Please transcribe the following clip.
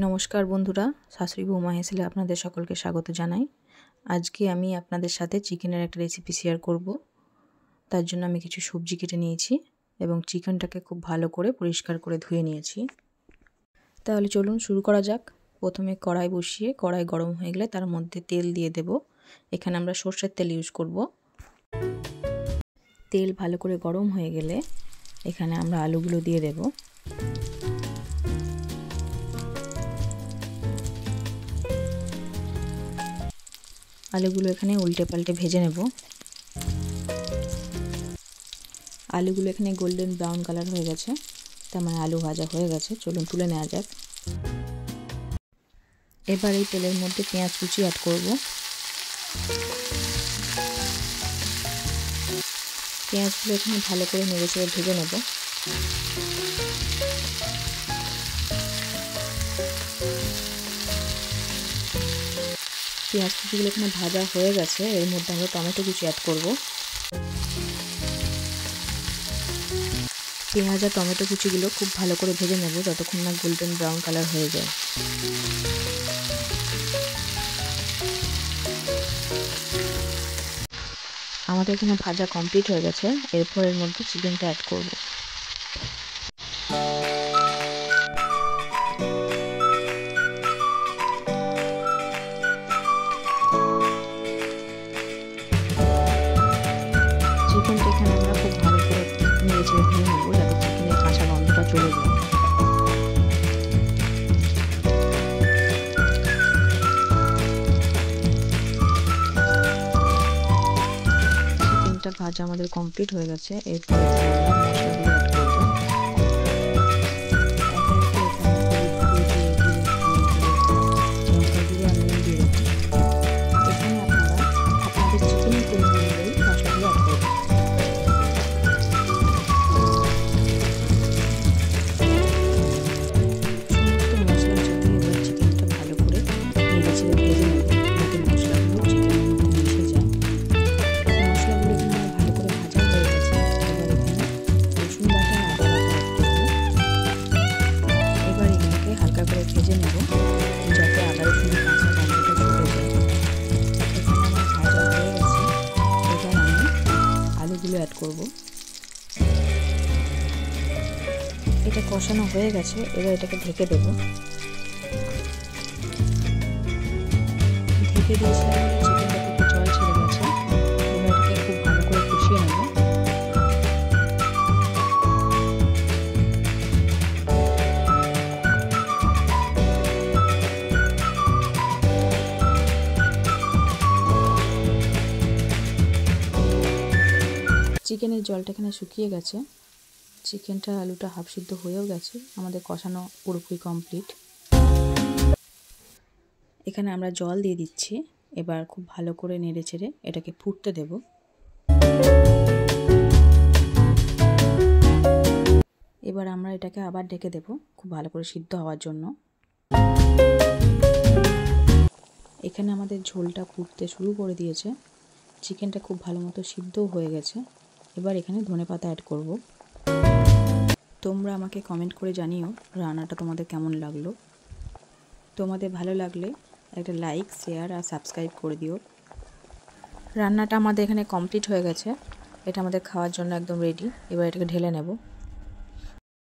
नमस्कार बंधुरा शाশুড়ি বৌমা হেসেলে আপনাদের সকলকে স্বাগত জানাই। আজকে আমি আপনাদের সাথে চিকেনের একটা রেসিপি শেয়ার করব। তার জন্য আমি কিছু সবজি কেটে নিয়েছি এবং চিকেনটাকে খুব ভালো করে পরিষ্কার করে ধুয়ে নিয়েছি। তাহলে চলুন শুরু করা যাক। প্রথমে কড়াই বসিয়ে কড়াই গরম হয়ে গেলে তার মধ্যে তেল দিয়ে দেব। এখানে আমরা সরষের তেল ইউজ করব। তেল ভালো করে গরম হয়ে গেলে এখানে আমরা আলুগুলো দিয়ে দেব। আলুগুলো এখানে উল্টে পাল্টে ভেজে নেব। আলুগুলো এখানে গোল্ডেন ব্রাউন কালার হয়ে গেছে, তার মানে আলু ভাজা হয়ে গেছে। চলুন তুলে নেওয়া যাক। এবার এই তেলের মধ্যে পেঁয়াজ কুচি অ্যাড করব। পেঁয়াজগুলো এখানে ভালো করে নেড়ে চেড়ে ভেজে নেব। পেঁয়াজ কুচিগুলো এখানে ভাজা হয়ে গেছে। এর মধ্যে আমরা টমেটো কুচি অ্যাড করব। পেঁয়াজ আর টমেটো কুচিগুলো খুব ভালো করে ভেজে নেব যতক্ষণ না গোল্ডেন ব্রাউন কালার হয়ে যায়। আমাদের এখানে ভাজা কমপ্লিট হয়ে গেছে। এরপর এর মধ্যে চিকেনটা অ্যাড করব। চিকেনটা এখানে আমরা খুব ভালো করে নেড়ে চেড়ে ভেজে নেব যাতে চিকেনের কাঁচা গন্ধটা চলে যায়। চিকেনটা ভাজা আমাদের কমপ্লিট হয়ে গেছে। এরপর আমরা মশলাগুলো অ্যাড করব। ভেজে নেব যাতে আদা রসুনের কাঁচা গন্ধটা চলে যায়। এখানে আমার ভাজা হয়ে গেছে। এবার আমি আলুগুলো অ্যাড করব। এটা কষানো হয়ে গেছে। এবার এটাকে ঢেকে দেব। ঢেকে দিয়েছিলাম, চিকেনটা থেকে জল ছেড়ে গেছে। এবার এটাকে খুব ভালো করে কষিয়ে নেব। চিকেনের জলটা এখানে শুকিয়ে গেছে। চিকেনটা আলুটা হাফ সিদ্ধ হয়েও গেছে। আমাদের কষানো পুরোপুরি কমপ্লিট। এখানে আমরা জল দিয়ে দিচ্ছি। এবার খুব ভালো করে নেড়ে চেড়ে এটাকে ফুটতে দেব। এবার আমরা এটাকে আবার ঢেকে দেব খুব ভালো করে সিদ্ধ হওয়ার জন্য। এখানে আমাদের ঝোলটা ফুটতে শুরু করে দিয়েছে। চিকেনটা খুব ভালো মতো সিদ্ধও হয়ে গেছে। এবার এখানে ধনেপাতা অ্যাড করব। তোমরা আমাকে কমেন্ট করে জানিও রান্নাটা তোমাদের কেমন লাগলো। তোমাদের ভালো লাগলে একটা লাইক, শেয়ার আর সাবস্ক্রাইব করে দিও। রান্নাটা আমাদের এখানে কমপ্লিট হয়ে গেছে। এটা আমাদের খাওয়ার জন্য একদম রেডি। এবার এটাকে ঢেলে নেব।